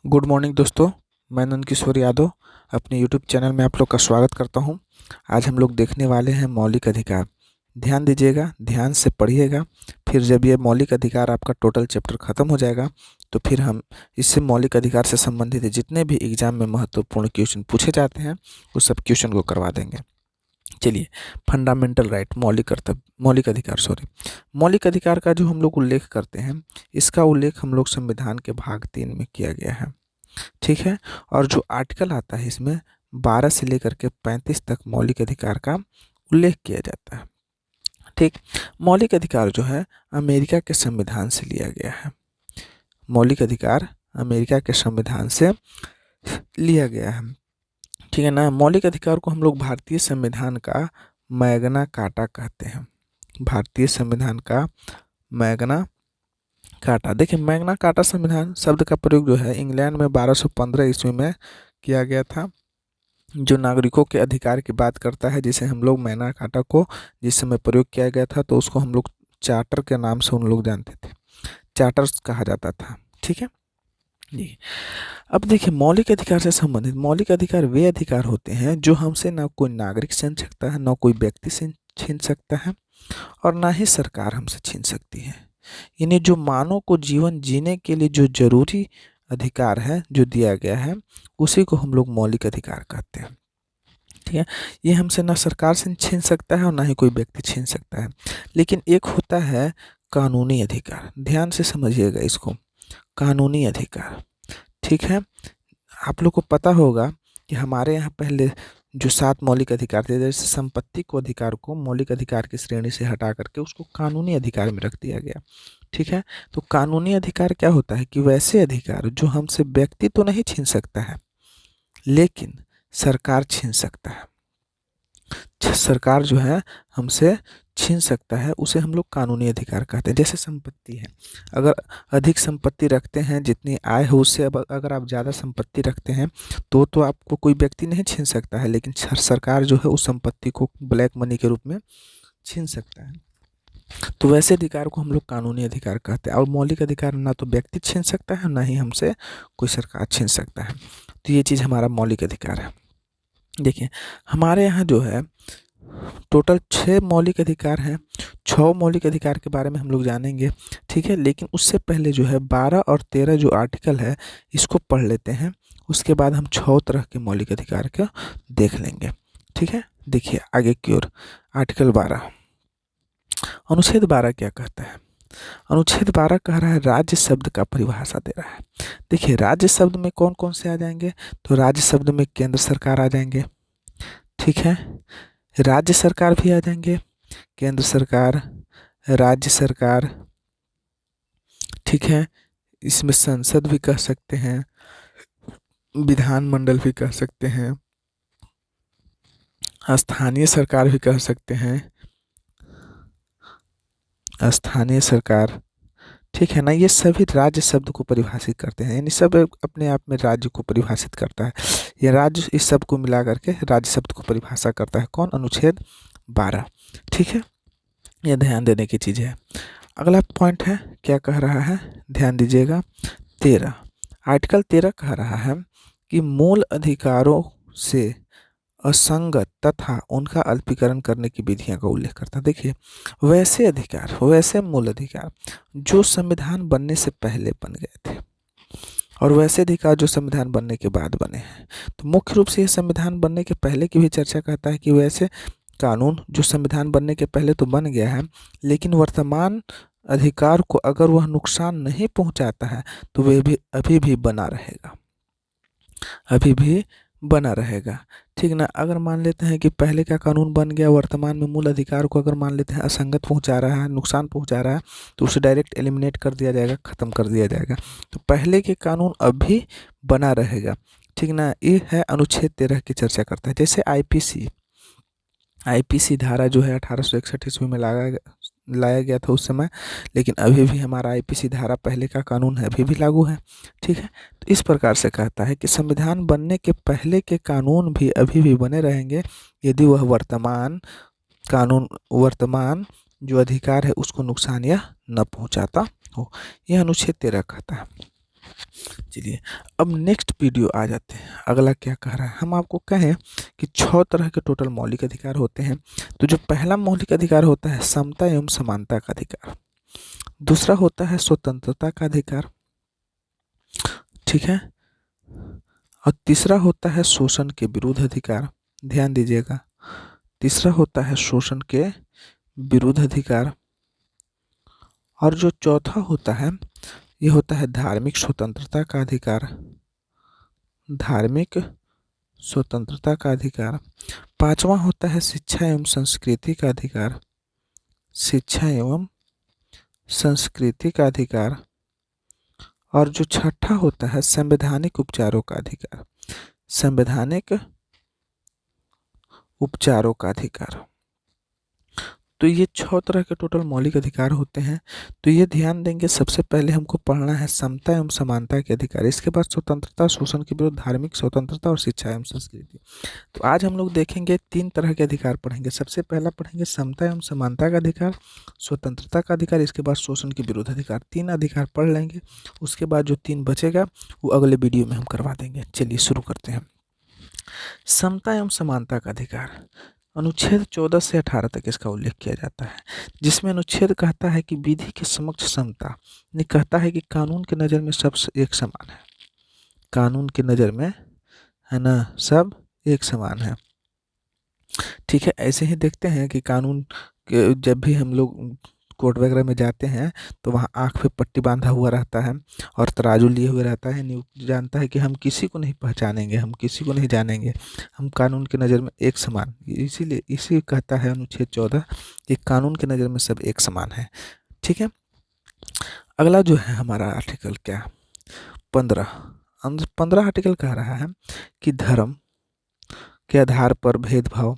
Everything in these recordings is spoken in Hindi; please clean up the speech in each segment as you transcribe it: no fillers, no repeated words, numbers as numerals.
गुड मॉर्निंग दोस्तों। मैं नंद किशोर यादव अपने यूट्यूब चैनल में आप लोग का स्वागत करता हूं। आज हम लोग देखने वाले हैं मौलिक अधिकार। ध्यान दीजिएगा, ध्यान से पढ़िएगा। फिर जब ये मौलिक अधिकार आपका टोटल चैप्टर ख़त्म हो जाएगा तो फिर हम इससे मौलिक अधिकार से संबंधित जितने भी एग्जाम में महत्वपूर्ण क्वेश्चन पूछे जाते हैं उस सब क्वेश्चन को करवा देंगे। चलिए, फंडामेंटल राइट, मौलिक अधिकार मौलिक अधिकार का जो हम लोग उल्लेख करते हैं, इसका उल्लेख हम लोग संविधान के भाग 3 में किया गया है। ठीक है। और जो आर्टिकल आता है इसमें 12 से लेकर के 35 तक मौलिक अधिकार का उल्लेख किया जाता है। ठीक। मौलिक अधिकार जो है अमेरिका के संविधान से लिया गया है। मौलिक अधिकार अमेरिका के संविधान से लिया गया है। ठीक है ना। मौलिक अधिकार को हम लोग भारतीय संविधान का मैग्ना कार्टा कहते हैं। भारतीय संविधान का मैग्ना कार्टा। देखिए, मैग्ना कार्टा संविधान शब्द का प्रयोग जो है इंग्लैंड में 1215 ईस्वी में किया गया था, जो नागरिकों के अधिकार की बात करता है, जिसे हम लोग मैग्ना कार्टा को जिस समय प्रयोग किया गया था तो उसको हम लोग चार्टर के नाम से उन लोग जानते थे, चार्टर्स कहा जाता था। ठीक है जी। अब देखिए, मौलिक अधिकार से संबंधित मौलिक अधिकार वे अधिकार होते हैं जो हमसे ना कोई नागरिक छीन सकता है, ना कोई व्यक्ति से छीन सकता है और ना ही सरकार हमसे छीन सकती है। यानी जो मानव को जीवन जीने के लिए जो जरूरी अधिकार है जो दिया गया है उसी को हम लोग मौलिक अधिकार कहते हैं। ठीक है। ये हमसे ना सरकार से छीन सकता है और ना ही कोई व्यक्ति छीन सकता है। लेकिन एक होता है कानूनी अधिकार। ध्यान से समझिएगा इसको, कानूनी अधिकार। ठीक है। आप लोग को पता होगा कि हमारे यहाँ पहले जो 7 मौलिक अधिकार थे, जैसे संपत्ति को अधिकार को मौलिक अधिकार की श्रेणी से हटा करके उसको कानूनी अधिकार में रख दिया गया। ठीक है। तो कानूनी अधिकार क्या होता है कि वैसे अधिकार जो हमसे व्यक्ति तो नहीं छीन सकता है लेकिन सरकार छीन सकता है। सरकार जो है हमसे छीन सकता है, उसे हम लोग कानूनी अधिकार कहते हैं। जैसे संपत्ति है, अगर अधिक संपत्ति रखते हैं, जितनी आय हो उससे अब अगर आप ज़्यादा संपत्ति रखते हैं तो आपको कोई व्यक्ति नहीं छीन सकता है, लेकिन सरकार जो है उस संपत्ति को ब्लैक मनी के रूप में छीन सकता है। तो वैसे अधिकार को हम लोग कानूनी अधिकार कहते हैं। और मौलिक अधिकार ना तो व्यक्ति छीन सकता है ना ही हमसे कोई सरकार छीन सकता है। तो ये चीज़ हमारा मौलिक अधिकार है। देखिए, हमारे यहाँ जो है टोटल 6 मौलिक अधिकार हैं। 6 मौलिक अधिकार के बारे में हम लोग जानेंगे। ठीक है। लेकिन उससे पहले जो है 12 और 13 जो आर्टिकल है इसको पढ़ लेते हैं, उसके बाद हम 6 तरह के मौलिक अधिकार को देख लेंगे। ठीक है। देखिए आगे की ओर, आर्टिकल 12, अनुच्छेद 12 क्या कहता है? अनुच्छेद 12 कह रहा है, राज्य शब्द का परिभाषा दे रहा है। देखिए, राज्य शब्द में कौन कौन से आ जाएंगे? तो राज्य शब्द में केंद्र सरकार आ जाएंगे। ठीक है। राज्य सरकार भी आ जाएंगे, केंद्र सरकार, राज्य सरकार। ठीक है। इसमें संसद भी कह सकते हैं, विधानमंडल भी कह सकते हैं, स्थानीय सरकार भी कह सकते हैं, स्थानीय सरकार। ठीक है ना। ये सभी राज्य शब्द को परिभाषित करते हैं, यानी सब अपने आप में राज्य को परिभाषित करता है। ये राज्य इस सब को मिला करके राज्य शब्द को परिभाषा करता है। कौन? अनुच्छेद 12। ठीक है। यह ध्यान देने की चीज़ है। अगला पॉइंट है, क्या कह रहा है? ध्यान दीजिएगा, 13, आर्टिकल 13 कह रहा है कि मूल अधिकारों से असंगत तथा उनका अल्पीकरण करने की विधियां का उल्लेख करता है। देखिए, वैसे अधिकार, वैसे मूल अधिकार जो संविधान बनने से पहले बन गए थे और वैसे अधिकार जो संविधान बनने के बाद बने हैं। तो मुख्य रूप से यह संविधान बनने के पहले की भी चर्चा करता है कि वैसे कानून जो संविधान बनने के पहले तो बन गया है, लेकिन वर्तमान अधिकार को अगर वह नुकसान नहीं पहुंचाता है तो वह भी अभी भी बना रहेगा, अभी भी बना रहेगा। ठीक ना। अगर मान लेते हैं कि पहले का कानून बन गया, वर्तमान में मूल अधिकार को अगर मान लेते हैं असंगत पहुंचा रहा है, नुकसान पहुंचा रहा है, तो उसे डायरेक्ट एलिमिनेट कर दिया जाएगा, ख़त्म कर दिया जाएगा। तो पहले के कानून अभी बना रहेगा। ठीक ना। ये है अनुच्छेद 13 की चर्चा करता है। जैसे आईपीसी धारा जो है 1861 ईस्वी में लाया गया था उस समय, लेकिन अभी भी हमारा आईपीसी धारा पहले का कानून है, अभी भी लागू है। ठीक है। तो इस प्रकार से कहता है कि संविधान बनने के पहले के कानून भी अभी भी बने रहेंगे यदि वह वर्तमान जो अधिकार है उसको नुकसान या न पहुंचाता हो। यह अनुच्छेद 13 कहता है। चलिए अब नेक्स्ट वीडियो आ जाते हैं। अगला क्या कह रहा है, हम आपको कहें कि 6 तरह के टोटल मौलिक अधिकार होते हैं। तो जो पहला मौलिक अधिकार होता है समता एवं समानता का अधिकार, दूसरा होता है स्वतंत्रता का अधिकार, ठीक है, और तीसरा होता है शोषण के विरुद्ध अधिकार। ध्यान दीजिएगा, तीसरा होता है शोषण के विरुद्ध अधिकार, और जो चौथा होता है ये होता है धार्मिक स्वतंत्रता का अधिकार, धार्मिक स्वतंत्रता का अधिकार। पांचवा होता है शिक्षा एवं संस्कृति का अधिकार, शिक्षा एवं संस्कृति का अधिकार, और जो छठा होता है संवैधानिक उपचारों का अधिकार, संवैधानिक उपचारों का अधिकार। तो ये 6 तरह के टोटल मौलिक अधिकार होते हैं। तो ये ध्यान देंगे, सबसे पहले हमको पढ़ना है समता एवं समानता के अधिकार, इसके बाद स्वतंत्रता, शोषण के विरुद्ध, धार्मिक स्वतंत्रता और शिक्षा एवं संस्कृति। तो आज हम लोग देखेंगे 3 तरह के अधिकार पढ़ेंगे। सबसे पहला पढ़ेंगे समता एवं समानता का अधिकार, स्वतंत्रता का अधिकार, इसके बाद शोषण के विरुद्ध अधिकार। 3 अधिकार पढ़ लेंगे, उसके बाद जो 3 बचेगा वो अगले वीडियो में हम करवा देंगे। चलिए शुरू करते हैं। समता एवं समानता का अधिकार, अनुच्छेद 14 से 18 तक इसका उल्लेख किया जाता है, जिसमें अनुच्छेद कहता है कि विधि के समक्ष समता, यानी कहता है कि कानून की नज़र में सब एक समान है, कानून की नज़र में, है ना, सब एक समान है। ठीक है, ऐसे ही देखते हैं कि कानून के जब भी हम लोग कोर्ट वगैरह में जाते हैं तो वहाँ आँख पे पट्टी बांधा हुआ रहता है और तराजू लिए हुए रहता है, नहीं जानता है कि हम किसी को नहीं पहचानेंगे, हम किसी को नहीं जानेंगे, हम कानून की नज़र में एक समान। इसीलिए इसी कहता है अनुच्छेद 14 कि कानून की नज़र में सब एक समान है। ठीक है, अगला जो है हमारा आर्टिकल क्या, 15 आर्टिकल कह रहा है कि धर्म के आधार पर भेदभाव,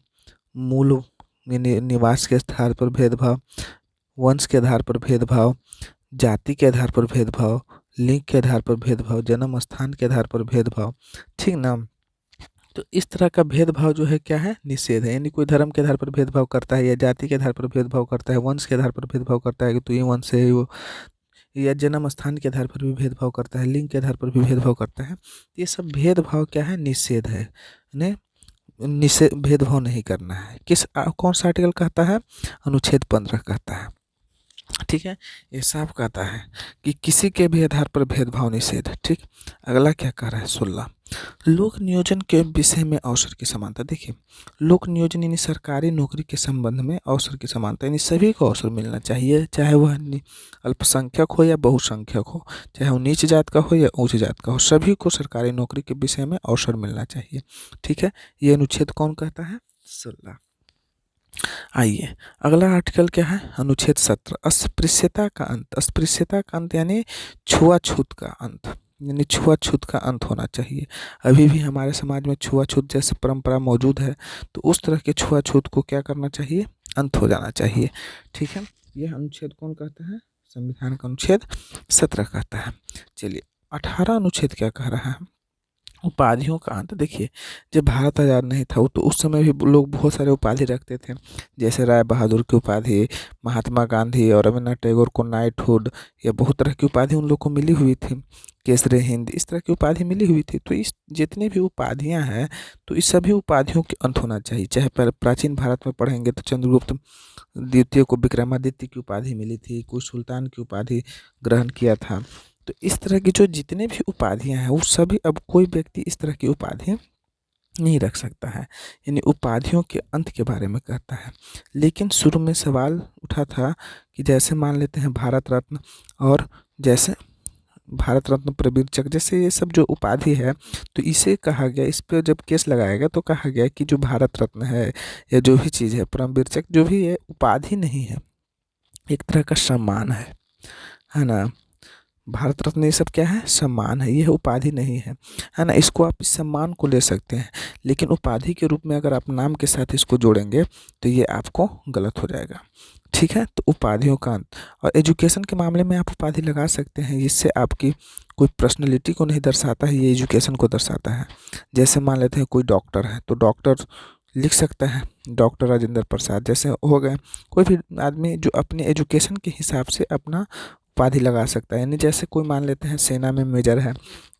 मूल निवास के आधार पर भेदभाव, वंश के आधार पर भेदभाव, जाति के आधार पर भेदभाव, लिंग के आधार पर भेदभाव, जन्म स्थान के आधार पर भेदभाव, ठीक ना। तो इस तरह का भेदभाव जो है क्या है, निषेध है। यानी कोई धर्म के आधार पर भेदभाव करता है या जाति के आधार पर भेदभाव करता है, वंश के आधार पर भेदभाव करता है कि तू ये वंश से है वो, या जन्म स्थान के आधार पर भी भेदभाव करता है, लिंग के आधार पर भी भेदभाव करता है, ये सब भेदभाव क्या है, निषेध है। निषेध, भेदभाव नहीं करना है। कौन सा आर्टिकल कहता है, अनुच्छेद 15 कहता है। ठीक है, ये साफ कहता है कि किसी के भी आधार पर भेदभाव निषेध। ठीक, अगला क्या कह रहा है, 16 लोक नियोजन के विषय में अवसर की समानता। देखिए, लोक नियोजन यानी सरकारी नौकरी के संबंध में अवसर की समानता, यानी सभी को अवसर मिलना चाहिए, चाहे वह अल्पसंख्यक हो या बहुसंख्यक हो, चाहे वो नीच जात का हो या ऊंच जात का हो, सभी को सरकारी नौकरी के विषय में अवसर मिलना चाहिए। ठीक है, ये अनुच्छेद कौन कहता है, 16। आइए अगला आर्टिकल क्या है, अनुच्छेद 17 अस्पृश्यता का अंत। अस्पृश्यता का अंत यानी छुआछूत का अंत, यानी छुआछूत का अंत होना चाहिए। अभी भी हमारे समाज में छुआछूत जैसे परंपरा मौजूद है, तो उस तरह के छुआछूत को क्या करना चाहिए, अंत हो जाना चाहिए। ठीक है, यह अनुच्छेद कौन कहता है, संविधान का अनुच्छेद 17 कहता है। चलिए 18 अनुच्छेद क्या कह रहा है, उपाधियों का अंत। देखिए, जब भारत आज़ाद नहीं था तो उस समय भी लोग बहुत सारे उपाधि रखते थे, जैसे राय बहादुर की उपाधि, महात्मा गांधी और रविन्द्रनाथ टैगोर को नाइटहुड या बहुत तरह की उपाधि उन लोग को मिली हुई थी, केसरे हिंद, इस तरह की उपाधि मिली हुई थी। तो इस जितनी भी उपाधियां हैं तो इस सभी उपाधियों के अंत होना चाहिए। चाहे प्राचीन भारत में पढ़ेंगे तो चंद्रगुप्त द्वितीय को विक्रमादित्य की उपाधि मिली थी, कोई सुल्तान की उपाधि ग्रहण किया था। तो इस तरह की जो जितने भी उपाधियां हैं वो सभी, अब कोई व्यक्ति इस तरह की उपाधि नहीं रख सकता है, यानी उपाधियों के अंत के बारे में कहता है। लेकिन शुरू में सवाल उठा था कि जैसे मान लेते हैं भारत रत्न, और जैसे भारत रत्न, परमवीर चक्र, जैसे ये सब जो उपाधि है तो इसे कहा गया, इस पर जब केस लगाया गया तो कहा गया कि जो भारत रत्न है या जो भी चीज़ है, परमवीर चक्र, जो भी है उपाधि नहीं है, एक तरह का सम्मान है ना। भारत रत्न ये सब क्या है, सम्मान है, यह उपाधि नहीं है ना। इसको आप इस सम्मान को ले सकते हैं, लेकिन उपाधि के रूप में अगर आप नाम के साथ इसको जोड़ेंगे तो ये आपको गलत हो जाएगा। ठीक है, तो उपाधियों का अंत। और एजुकेशन के मामले में आप उपाधि लगा सकते हैं, इससे आपकी कोई पर्सनैलिटी को नहीं दर्शाता है, ये एजुकेशन को दर्शाता है। जैसे मान लेते हैं कोई डॉक्टर है तो डॉक्टर लिख सकता है, डॉक्टर राजेंद्र प्रसाद, जैसे हो गए। कोई भी आदमी जो अपने एजुकेशन के हिसाब से अपना उपाधि लगा सकता है। यानी जैसे कोई मान लेते हैं सेना में मेजर है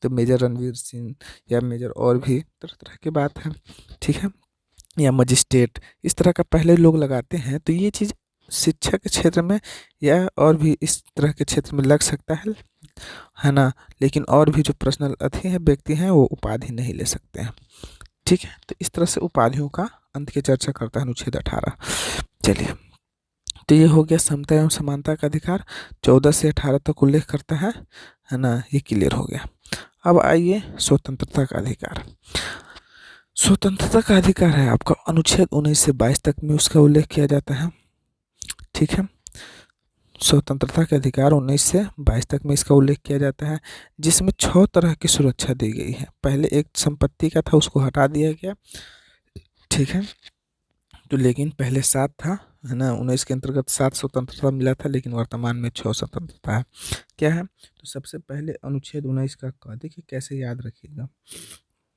तो मेजर रणवीर सिंह, या मेजर और भी तरह तरह की बात है, ठीक है, या मजिस्ट्रेट, इस तरह का पहले लोग लगाते हैं। तो ये चीज़ शिक्षा के क्षेत्र में या और भी इस तरह के क्षेत्र में लग सकता है ना। लेकिन और भी जो पर्सनल अथी हैं व्यक्ति हैं वो उपाधि नहीं ले सकते हैं, ठीक है। तो इस तरह से उपाधियों का अंत की चर्चा करता है अनुच्छेद 18। चलिए, तो ये हो गया समता एवं समानता का अधिकार, 14 से 18 तक उल्लेख करता है ना, ये क्लियर हो गया। अब आइए स्वतंत्रता का अधिकार। स्वतंत्रता का अधिकार है आपका अनुच्छेद 19 से 22 तक में उसका उल्लेख किया जाता है, ठीक है। स्वतंत्रता के अधिकार 19 से 22 तक में इसका उल्लेख किया जाता है, जिसमें 6 तरह की सुरक्षा दी गई है। पहले एक संपत्ति का था, उसको हटा दिया गया, ठीक है। तो लेकिन पहले 7 था, है ना, 19 के अंतर्गत 7 स्वतंत्रता मिला था, लेकिन वर्तमान में 6 स्वतंत्रता है। क्या है? तो सबसे पहले अनुच्छेद 19 का क, देखिए कैसे याद रखिएगा,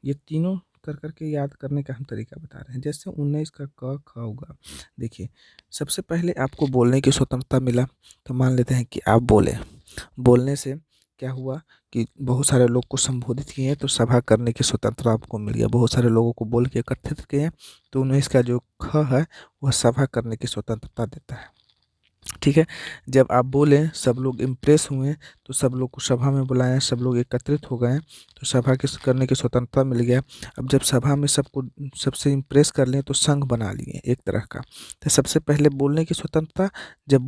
ये तीनों कर करके याद करने का हम तरीका बता रहे हैं। जैसे 19 का क ख होगा, देखिए सबसे पहले आपको बोलने की स्वतंत्रता मिला। तो मान लेते हैं कि आप बोलने से क्या हुआ कि बहुत सारे लोग को संबोधित किए तो सभा करने की स्वतंत्रता आपको मिल गया, बहुत सारे लोगों को बोल के एकत्रित किए। तो 19 का जो ख है वह सभा करने की स्वतंत्रता देता है, ठीक है। जब आप बोले सब लोग इम्प्रेस हुए तो सब लोग को सभा में बुलाएं, सब लोग एकत्रित हो गए तो सभा की करने की स्वतंत्रता मिल गया। अब जब सभा में सबको सबसे इम्प्रेस कर लें तो संघ बना लिए एक तरह का। तो सबसे पहले बोलने की स्वतंत्रता, जब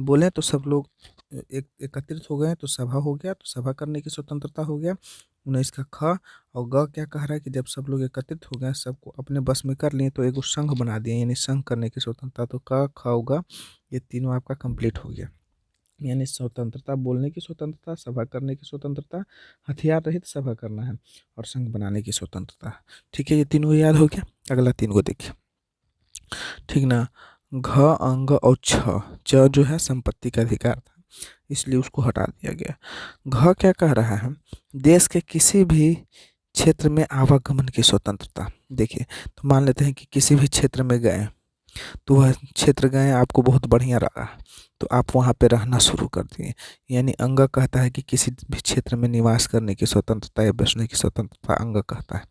बोले तो सब लोग एकत्रित हो गए तो सभा हो गया, तो सभा करने की स्वतंत्रता हो गया 19 का ख। और ग क्या कह रहा है कि जब सब लोग एकत्रित हो गए, सबको अपने बस में कर लिए तो एक संघ बना दिए, यानी संघ करने की स्वतंत्रता। तो क ख ग ये तीनों आपका कंप्लीट हो गया। यानी स्वतंत्रता, बोलने की स्वतंत्रता, सभा करने की स्वतंत्रता, हथियार रहित सभा करना है, और संघ बनाने की स्वतंत्रता, ठीक है। ये तीनों याद हो गया। अगला 3 को देखिए, ठीक ना। घ अंग और छ, च जो है संपत्ति का अधिकार था इसलिए उसको हटा दिया गया। घ क्या कह रहा है, देश के किसी भी क्षेत्र में आवागमन की स्वतंत्रता। देखिए, तो मान लेते हैं कि किसी भी क्षेत्र में गए, तो वह क्षेत्र गए आपको बहुत बढ़िया लगा तो आप वहाँ पे रहना शुरू कर दिए। यानी अंग कहता है कि किसी भी क्षेत्र में निवास करने की स्वतंत्रता या बसने की स्वतंत्रता अंग कहता है।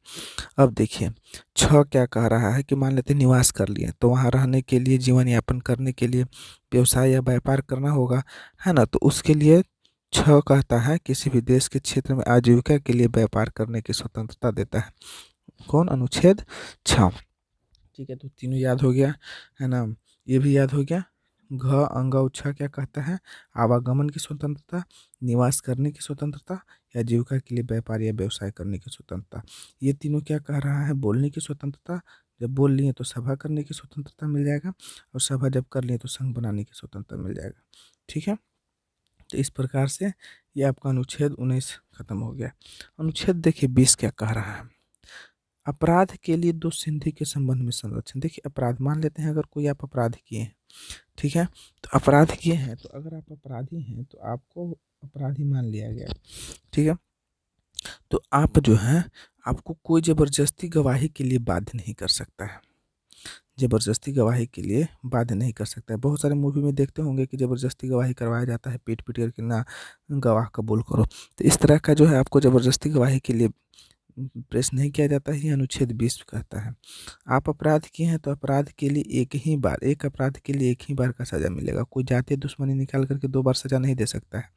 अब देखिए छ क्या कह रहा है कि मान लेते निवास कर लिए तो वहाँ रहने के लिए, जीवन यापन करने के लिए, व्यवसाय या व्यापार करना होगा, है ना। तो उसके लिए छ कहता है किसी भी देश के क्षेत्र में आजीविका के लिए व्यापार करने की स्वतंत्रता देता है। कौन? अनुच्छेद 6, ठीक है। तो तीनों याद हो गया, है ना, ये भी याद हो गया। घ अंग उच्छा क्या कहता है, आवागमन की स्वतंत्रता, निवास करने की स्वतंत्रता, या जीविका के लिए व्यापार या व्यवसाय करने की स्वतंत्रता। ये तीनों क्या कह रहा है, बोलने की स्वतंत्रता, जब बोल लिए तो सभा करने की स्वतंत्रता मिल जाएगा, और सभा जब कर लिए तो संघ बनाने की स्वतंत्रता मिल जाएगा, ठीक है। तो इस प्रकार से ये आपका अनुच्छेद 19 खत्म हो गया। अनुच्छेद देखिए 20 क्या कह रहा है, अपराध के लिए दो संधि के संबंध में संरक्षण। देखिए अपराध, मान लेते हैं अगर कोई आप अपराध किए हैं, ठीक है, तो अपराध किए हैं, तो अगर आप अपराधी हैं तो आपको अपराधी मान लिया गया, ठीक है। तो आप जो है, आपको कोई ज़बरदस्ती गवाही के लिए बाध्य नहीं कर सकता है, ज़बरदस्ती गवाही के लिए बाध्य नहीं कर सकता है। बहुत सारे मूवी में देखते होंगे कि ज़बरदस्ती गवाही करवाया जाता है, पीट पीट करके ना गवाह कबूल करो। तो इस तरह का जो है आपको ज़बरदस्ती गवाही के लिए प्रेस नहीं किया जाता है, अनुच्छेद 20 कहता है। आप अपराध किए हैं तो अपराध के लिए एक ही बार, एक अपराध के लिए एक ही बार का सज़ा मिलेगा, कोई जातीय दुश्मनी निकाल करके 2 बार सज़ा नहीं दे सकता है,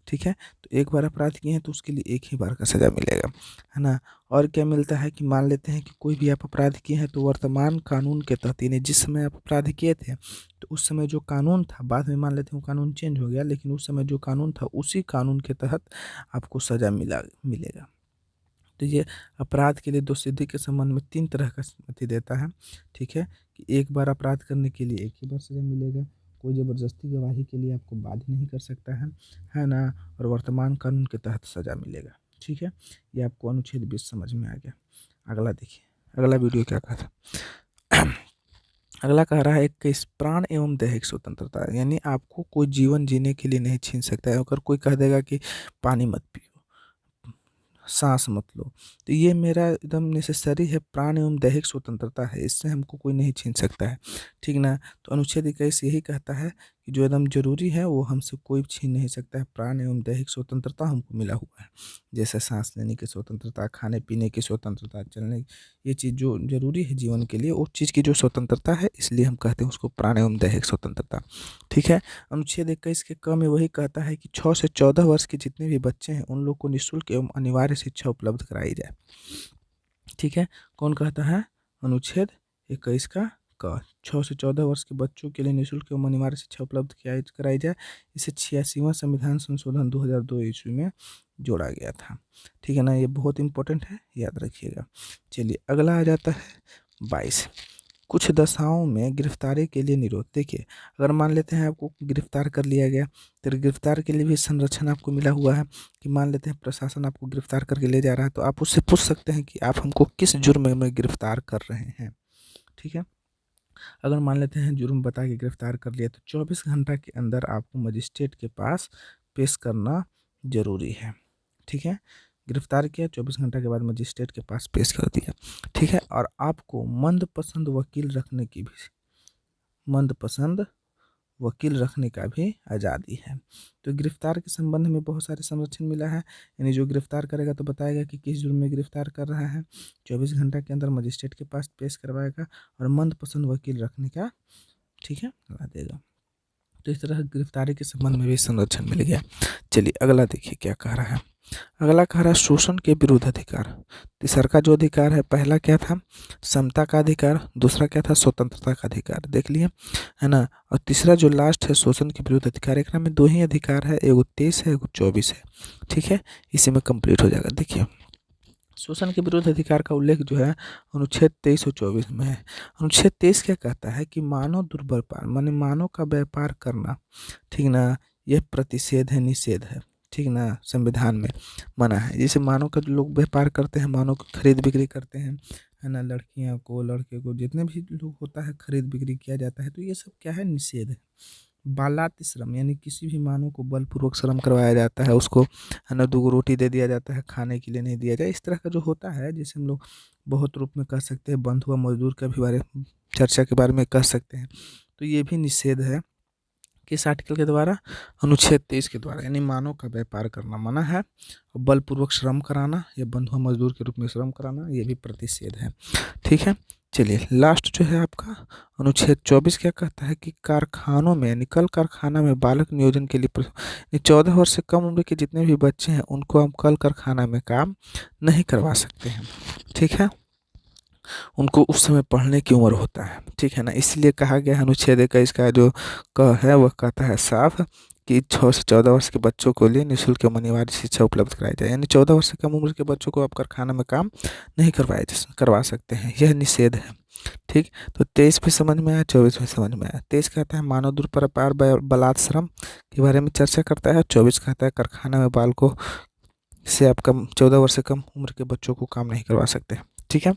ठीक है। तो एक बार अपराध किए हैं तो उसके लिए एक ही बार का सज़ा मिलेगा, है ना। और क्या मिलता है कि मान लेते हैं कि कोई भी आप अपराध किए हैं तो वर्तमान कानून के तहत, यानी जिस समय आप अपराध किए थे तो उस समय जो कानून था, बाद में मान लेते हैं कानून चेंज हो गया, लेकिन उस समय जो कानून था उसी कानून के तहत आपको सज़ा मिलेगा। तो ये अपराध के लिए दो सिद्धि के संबंध में 3 तरह का अथी देता है, ठीक है, कि एक बार अपराध करने के लिए एक ही बार सज़ा मिलेगा, कोई ज़बरदस्ती गवाही के लिए आपको बाध्य नहीं कर सकता है ना, और वर्तमान कानून के तहत सज़ा मिलेगा, ठीक है। ये आपको अनुच्छेद 20 समझ में आ गया। अगला देखिए, अगला वीडियो क्या कहा था अगला कह रहा है कि इस प्राण एवं दैहिक स्वतंत्रता, यानी आपको कोई जीवन जीने के लिए नहीं छीन सकता है। अगर कोई कह देगा कि पानी मत पियो, सांस मत लो, तो ये मेरा एकदम नेसेसरी है, प्राण एवं दैहिक स्वतंत्रता है, इससे हमको कोई नहीं छीन सकता है, ठीक ना। तो अनुच्छेद 21 यही कहता है कि जो एकदम जरूरी है वो हमसे कोई छीन नहीं सकता है। प्राण एवं दैहिक स्वतंत्रता हमको मिला हुआ है, जैसे सांस लेने की स्वतंत्रता, खाने पीने की स्वतंत्रता, चलने, ये चीज़ जो जरूरी है जीवन के लिए, उस चीज़ की जो स्वतंत्रता है, इसलिए हम कहते हैं उसको प्राण एवं दैहिक स्वतंत्रता। ठीक है। अनुच्छेद 21 के क में वही कहता है कि 6 से 14 वर्ष के जितने भी बच्चे हैं उन लोग को निःशुल्क एवं अनिवार्य शिक्षा उपलब्ध कराई जाए। ठीक है। कौन कहता है? अनुच्छेद 21 का क 6 से 14 वर्ष के बच्चों के लिए निःशुल्क एवं अनिवार्य शिक्षा उपलब्ध कराई जाए। इसे 86वां संविधान संशोधन 2002 ईस्वी में जोड़ा गया था। ठीक है ना, ये बहुत इंपॉर्टेंट है, याद रखिएगा। चलिए अगला आ जाता है 22। कुछ दशाओं में गिरफ्तारी के लिए निरोध। देखिए, अगर मान लेते हैं आपको गिरफ्तार कर लिया गया, तो गिरफ्तार के लिए भी संरक्षण आपको मिला हुआ है कि मान लेते हैं प्रशासन आपको गिरफ्तार करके ले जा रहा है, तो आप उससे पूछ सकते हैं कि आप हमको किस जुर्म में गिरफ्तार कर रहे हैं। ठीक है। अगर मान लेते हैं जुर्म बता के गिरफ्तार कर लिया, तो 24 घंटा के अंदर आपको मजिस्ट्रेट के पास पेश करना जरूरी है। ठीक है। गिरफ्तार किया, 24 घंटा के बाद मजिस्ट्रेट के पास पेश कर दिया। ठीक है। और आपको मंदपसंद वकील रखने की भी मंदपसंद वकील रखने का भी आज़ादी है। तो गिरफ्तार के संबंध में बहुत सारे संरक्षण मिला है, यानी जो गिरफ्तार करेगा तो बताएगा कि किस जुर्म में गिरफ्तार कर रहा है, 24 घंटा के अंदर मजिस्ट्रेट के पास पेश करवाएगा और मंदपसंद वकील रखने का, ठीक है, लगा देगा। तो इस तरह गिरफ्तारी के संबंध में भी संरक्षण मिल गया। चलिए अगला देखिए क्या कह रहा है। अगला कह रहा है शोषण के विरुद्ध अधिकार। तीसरा का जो अधिकार है, पहला क्या था? समता का अधिकार, दूसरा क्या था? स्वतंत्रता का अधिकार। देख लिए, है ना। और तीसरा जो लास्ट है शोषण के विरुद्ध अधिकार, एक में दो ही अधिकार है, एगो 23 है, एगो 24 है। ठीक है, इसी में कंप्लीट हो जाएगा। देखिए, शोषण के विरुद्ध अधिकार का उल्लेख जो है अनुच्छेद 23 और 24 में है। अनुच्छेद 23 क्या कहता है कि मानव दुर्व्यापार माने मानव का व्यापार करना, ठीक ना, यह प्रतिषेध है, निषेध है। ठीक ना, संविधान में मना है। जैसे मानव का जो लोग व्यापार करते हैं, मानव की खरीद बिक्री करते हैं, है ना, लड़कियों को, लड़के को, जितने भी लोग होता है खरीद बिक्री किया जाता है, तो ये सब क्या है? निषेध है। बालात श्रम यानी किसी भी मानव को बलपूर्वक श्रम करवाया जाता है, उसको, है ना, 2 रोटी दे दिया जाता है, खाने के लिए नहीं दिया जाए, इस तरह का जो होता है, जिसे हम लोग बहुत रूप में कह सकते हैं, बंधुआ मजदूर का भी चर्चा के बारे में कह सकते हैं। तो ये भी निषेध है किस आर्टिकल के द्वारा? अनुच्छेद 23 के द्वारा। यानी मानव का व्यापार करना मना है, और बलपूर्वक श्रम कराना या बंधुआ मजदूर के रूप में श्रम कराना, ये भी प्रतिषेध है। ठीक है। चलिए लास्ट जो है आपका अनुच्छेद 24 क्या कहता है कि कारखानों में, यानी कल कारखाना में बालक नियोजन के लिए 14 वर्ष से कम उम्र के जितने भी बच्चे हैं उनको हम कल कारखाना में काम नहीं करवा सकते हैं। ठीक है, उनको उस समय पढ़ने की उम्र होता है। ठीक है ना, इसलिए कहा गया है अनुच्छेद 21 का जो क है वह कहता है साफ कि 6 से 14 वर्ष के बच्चों को लिए निःशुल्क एवं अनिवार्य शिक्षा उपलब्ध कराई जाए। यानी 14 वर्ष से कम उम्र के बच्चों को आप कारखाना में काम नहीं करवा सकते हैं, यह निषेध है। ठीक, तो 23 भी समझ में आया, 24 भी समझ में आया। 23 कहता है मानव दुर्व्यापार बलात् श्रम के बारे में चर्चा करता है, 24 कहता है कारखाना में बालकों से आप 14 वर्ष से कम उम्र के बच्चों को काम नहीं करवा सकते। ठीक है,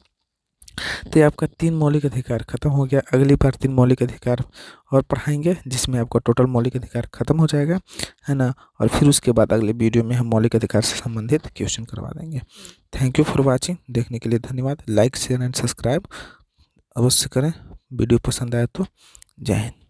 तो ये आपका 3 मौलिक अधिकार खत्म हो गया। अगली बार 3 मौलिक अधिकार और पढ़ाएंगे, जिसमें आपका टोटल मौलिक अधिकार खत्म हो जाएगा, है ना। और फिर उसके बाद अगले वीडियो में हम मौलिक अधिकार से संबंधित क्वेश्चन करवा देंगे। थैंक यू फॉर वाचिंग, देखने के लिए धन्यवाद। लाइक शेयर एंड सब्सक्राइब अवश्य करें, वीडियो पसंद आए तो। जय हिंद।